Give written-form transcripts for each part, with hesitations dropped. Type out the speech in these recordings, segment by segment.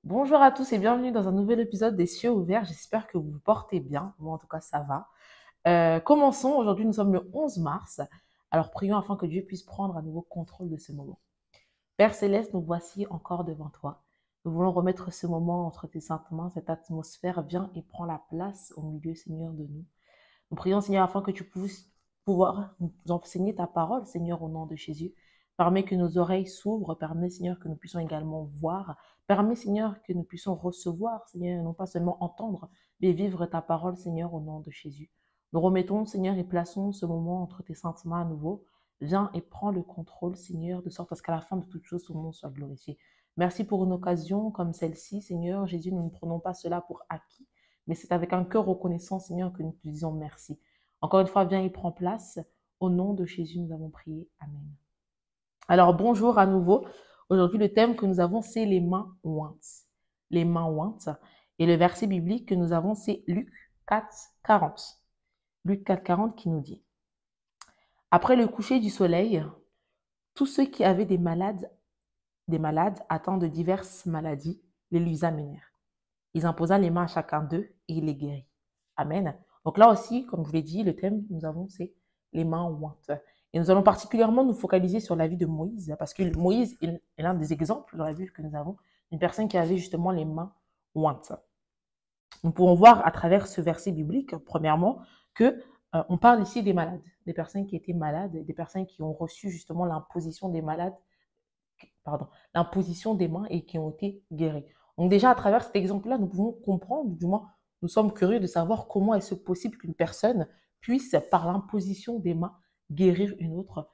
Bonjour à tous et bienvenue dans un nouvel épisode des Cieux ouverts. J'espère que vous vous portez bien. Moi, en tout cas, ça va. Commençons. Aujourd'hui, nous sommes le 11 mars. Alors, prions afin que Dieu puisse prendre à nouveau contrôle de ce moment. Père Céleste, nous voici encore devant toi. Nous voulons remettre ce moment entre tes saintes mains, cette atmosphère. Viens et prends la place au milieu, Seigneur, de nous. Nous prions, Seigneur, afin que tu puisses pouvoir nous enseigner ta parole, Seigneur, au nom de Jésus. Permets que nos oreilles s'ouvrent, permets, Seigneur, que nous puissions également voir. Permets, Seigneur, que nous puissions recevoir, Seigneur, et non pas seulement entendre, mais vivre ta parole, Seigneur, au nom de Jésus. Nous remettons, Seigneur, et plaçons ce moment entre tes saintes mains à nouveau. Viens et prends le contrôle, Seigneur, de sorte à ce qu'à la fin de toute chose, ton nom soit glorifié. Merci pour une occasion comme celle-ci, Seigneur. Jésus, nous ne prenons pas cela pour acquis, mais c'est avec un cœur reconnaissant, Seigneur, que nous te disons merci. Encore une fois, viens et prends place. Au nom de Jésus, nous avons prié. Amen. Alors, bonjour à nouveau. Aujourd'hui, le thème que nous avons, c'est les mains ointes. Les mains ointes. Et le verset biblique que nous avons, c'est Luc 4, 40. Luc 4, 40 qui nous dit: Après le coucher du soleil, tous ceux qui avaient des malades atteints de diverses maladies, les lui amenèrent. Ils imposa les mains à chacun d'eux et il les guérit. Amen. Donc là aussi, comme je vous l'ai dit, le thème que nous avons, c'est les mains ointes. Et nous allons particulièrement nous focaliser sur la vie de Moïse, parce que Moïse est l'un des exemples dans la Bible que nous avons, d'une personne qui avait justement les mains ointes. Nous pouvons voir à travers ce verset biblique, premièrement, que on parle ici des malades, des personnes qui étaient malades, des personnes qui ont reçu justement l'imposition des malades, l'imposition des mains et qui ont été guéris. Donc déjà, à travers cet exemple-là, nous pouvons comprendre, du moins, nous sommes curieux de savoir comment est-ce possible qu'une personne puisse, par l'imposition des mains, guérir une autre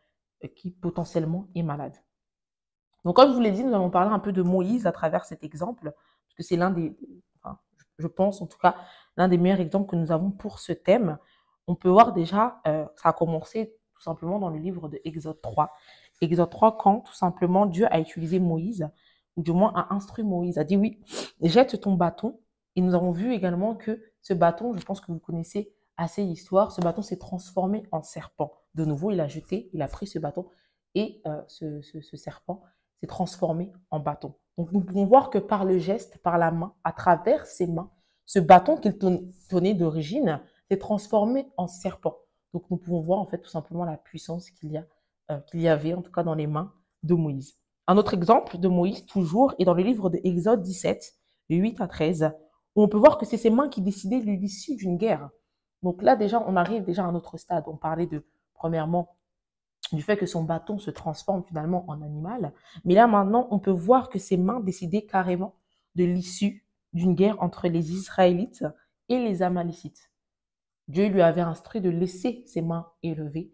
qui potentiellement est malade. Donc, comme je vous l'ai dit, nous allons parler un peu de Moïse à travers cet exemple, parce que c'est l'un des, enfin, je pense en tout cas, l'un des meilleurs exemples que nous avons pour ce thème. On peut voir déjà, ça a commencé tout simplement dans le livre de Exode 3. Exode 3, quand tout simplement Dieu a utilisé Moïse, ou du moins a instruit Moïse, a dit oui, jette ton bâton. Et nous avons vu également que ce bâton, je pense que vous connaissez assez l'histoire, ce bâton s'est transformé en serpent. De nouveau, il a jeté, il a pris ce bâton et ce serpent s'est transformé en bâton. Donc nous pouvons voir que par le geste, par la main, à travers ses mains, ce bâton qu'il tenait d'origine s'est transformé en serpent. Donc nous pouvons voir en fait tout simplement la puissance qu'il y avait en tout cas dans les mains de Moïse. Un autre exemple de Moïse toujours est dans le livre de Exode 17, de 8 à 13, où on peut voir que c'est ses mains qui décidaient de l'issue d'une guerre. Donc là déjà, on arrive déjà à un autre stade. On parlait de, premièrement, du fait que son bâton se transforme finalement en animal. Mais là, maintenant, on peut voir que ses mains décidaient carrément de l'issue d'une guerre entre les Israélites et les Amalécites. Dieu lui avait instruit de laisser ses mains élevées.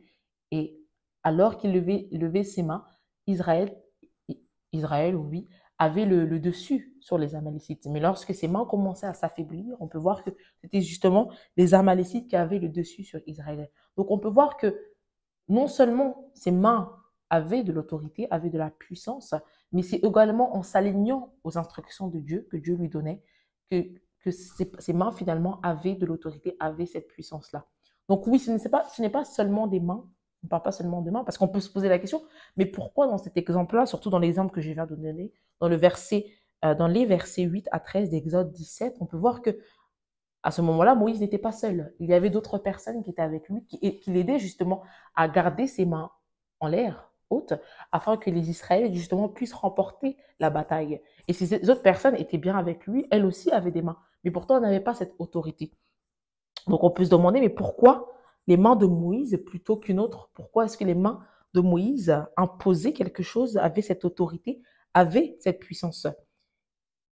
Et alors qu'il levait ses mains, Israël, oui, avait le dessus sur les Amalécites. Mais lorsque ses mains commençaient à s'affaiblir, on peut voir que c'était justement les Amalécites qui avaient le dessus sur Israël. Donc on peut voir que non seulement ses mains avaient de l'autorité, avaient de la puissance, mais c'est également en s'alignant aux instructions de Dieu que Dieu lui donnait que ses mains finalement avaient de l'autorité, avaient cette puissance-là. Donc oui, ce n'est pas seulement des mains, on ne parle pas seulement de mains, parce qu'on peut se poser la question, mais pourquoi dans cet exemple-là, surtout dans l'exemple que je viens de donner, dans les versets 8 à 13 d'Exode 17, on peut voir que à ce moment-là, Moïse n'était pas seul. Il y avait d'autres personnes qui étaient avec lui, qui l'aidaient justement à garder ses mains en l'air, hautes, afin que les Israéliens justement puissent remporter la bataille. Et ces autres personnes étaient bien avec lui, elles aussi avaient des mains, mais pourtant elles n'avaient pas cette autorité. Donc on peut se demander, mais pourquoi les mains de Moïse plutôt qu'une autre? Pourquoi est-ce que les mains de Moïse imposaient quelque chose, avaient cette autorité, avaient cette puissance?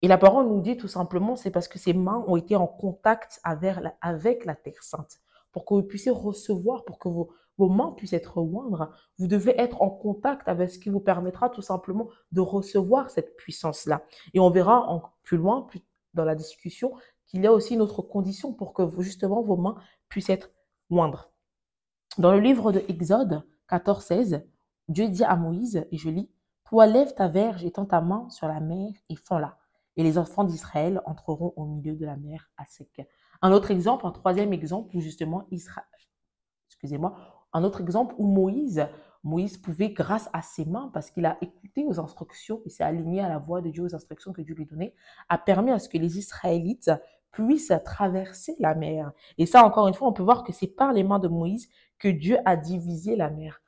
Et la parole nous dit tout simplement, c'est parce que ses mains ont été en contact avec la Terre Sainte. Pour que vous puissiez recevoir, pour que vos mains puissent être oindres, vous devez être en contact avec ce qui vous permettra tout simplement de recevoir cette puissance-là. Et on verra plus loin, dans la discussion, qu'il y a aussi une autre condition pour que justement vos mains puissent être oindres. Dans le livre de Exode 14, 16, Dieu dit à Moïse, et je lis, « Toi lève ta verge et tends ta main sur la mer et fends-la, et les enfants d'Israël entreront au milieu de la mer à sec. » Un autre exemple, un troisième exemple où justement un autre exemple où Moïse pouvait, grâce à ses mains, parce qu'il a écouté aux instructions, il s'est aligné à la voix de Dieu, aux instructions que Dieu lui donnait, a permis à ce que les Israélites puissent traverser la mer. Et ça, encore une fois, on peut voir que c'est par les mains de Moïse que Dieu a divisé la mer.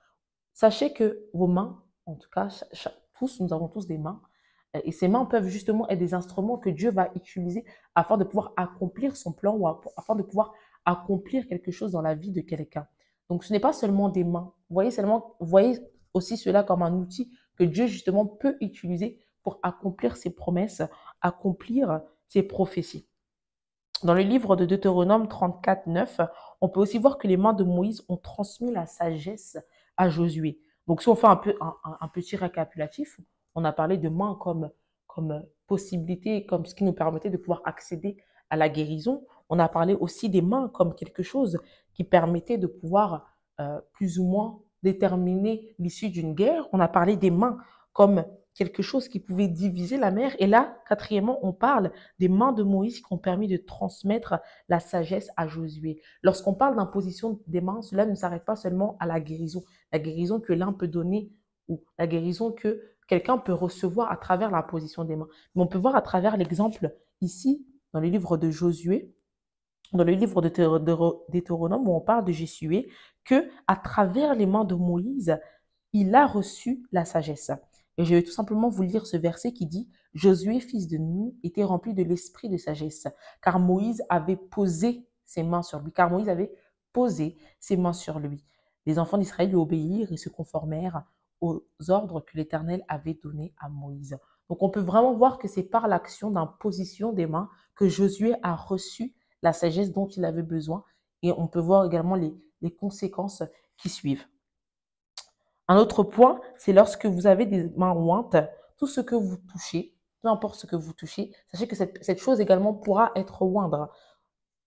Sachez que vos mains, en tout cas, tous, nous avons tous des mains, et ces mains peuvent justement être des instruments que Dieu va utiliser afin de pouvoir accomplir son plan ou afin de pouvoir accomplir quelque chose dans la vie de quelqu'un. Donc, ce n'est pas seulement des mains. Voyez aussi cela comme un outil que Dieu justement peut utiliser pour accomplir ses promesses, accomplir ses prophéties. Dans le livre de Deutéronome 34, 9, on peut aussi voir que les mains de Moïse ont transmis la sagesse à Josué. Donc, si on fait un petit récapitulatif, on a parlé de mains comme possibilité, comme ce qui nous permettait de pouvoir accéder à la guérison. On a parlé aussi des mains comme quelque chose qui permettait de pouvoir plus ou moins déterminer l'issue d'une guerre. On a parlé des mains comme quelque chose qui pouvait diviser la mer. Et là, quatrièmement, on parle des mains de Moïse qui ont permis de transmettre la sagesse à Josué. Lorsqu'on parle d'imposition des mains, cela ne s'arrête pas seulement à la guérison que l'un peut donner ou la guérison que quelqu'un peut recevoir à travers l'imposition des mains. Mais on peut voir à travers l'exemple ici, dans le livre de Josué, dans le livre de Deutéronome, où on parle de Josué, que à travers les mains de Moïse, il a reçu la sagesse. Et je vais tout simplement vous lire ce verset qui dit « Josué, fils de Nun, était rempli de l'esprit de sagesse, car Moïse avait posé ses mains sur lui. » Car Moïse avait posé ses mains sur lui. Les enfants d'Israël lui obéirent et se conformèrent aux ordres que l'Éternel avait donnés à Moïse. Donc on peut vraiment voir que c'est par l'action d'imposition des mains que Josué a reçu la sagesse dont il avait besoin. Et on peut voir également les conséquences qui suivent. Un autre point, c'est lorsque vous avez des mains ointes, tout ce que vous touchez, peu importe ce que vous touchez, sachez que cette chose également pourra être oindre.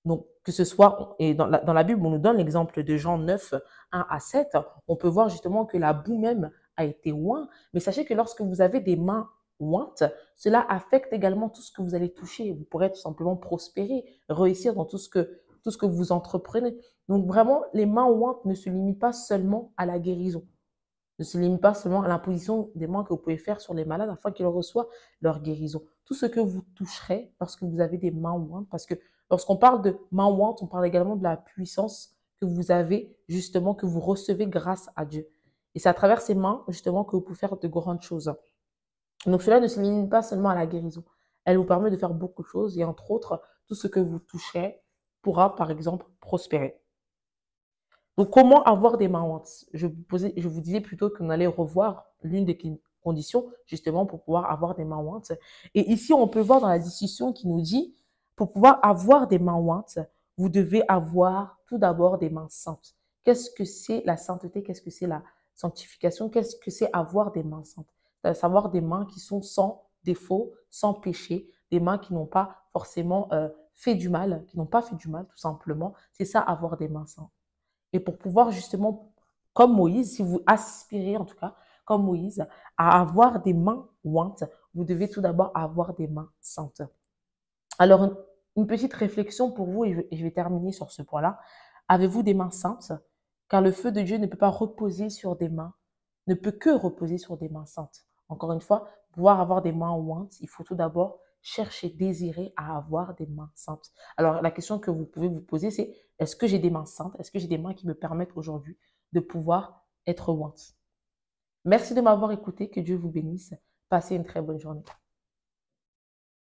Donc, que ce soit, et dans la Bible, on nous donne l'exemple de Jean 9, 1 à 7, on peut voir justement que la boue même a été ointe, mais sachez que lorsque vous avez des mains ointes, cela affecte également tout ce que vous allez toucher. Vous pourrez tout simplement prospérer, réussir dans tout ce que vous entreprenez. Donc vraiment, les mains ointes ne se limitent pas seulement à la guérison, ne se limite pas seulement à l'imposition des mains que vous pouvez faire sur les malades afin qu'ils reçoivent leur guérison. Tout ce que vous toucherez lorsque vous avez des mains ointes, parce que lorsqu'on parle de mains ointes, on parle également de la puissance que vous avez, justement, que vous recevez grâce à Dieu. Et c'est à travers ces mains, justement, que vous pouvez faire de grandes choses. Donc cela ne se limite pas seulement à la guérison. Elle vous permet de faire beaucoup de choses et entre autres, tout ce que vous toucherez pourra, par exemple, prospérer. Donc, comment avoir des mains ointes? Je vous disais plutôt qu'on allait revoir l'une des conditions, justement, pour pouvoir avoir des mains ointes. Et ici, on peut voir dans la discussion qui nous dit, pour pouvoir avoir des mains ointes, vous devez avoir tout d'abord des mains saintes. Qu'est-ce que c'est la sainteté? Qu'est-ce que c'est la sanctification? Qu'est-ce que c'est avoir des mains saintes? C'est savoir des mains qui sont sans défaut, sans péché, des mains qui n'ont pas forcément fait du mal, qui n'ont pas fait du mal, tout simplement. C'est ça, avoir des mains saintes. Et pour pouvoir justement, comme Moïse, si vous aspirez en tout cas, comme Moïse, à avoir des mains ointes, vous devez tout d'abord avoir des mains saintes. Alors, une petite réflexion pour vous, et je vais terminer sur ce point-là. Avez-vous des mains saintes? Car le feu de Dieu ne peut pas reposer sur des mains, ne peut que reposer sur des mains saintes. Encore une fois, pour pouvoir avoir des mains ointes, il faut tout d'abord chercher, désirer à avoir des mains saintes. Alors, la question que vous pouvez vous poser, c'est est-ce que j'ai des mains saintes? Est-ce que j'ai des mains qui me permettent aujourd'hui de pouvoir être ointe? Merci de m'avoir écouté. Que Dieu vous bénisse. Passez une très bonne journée.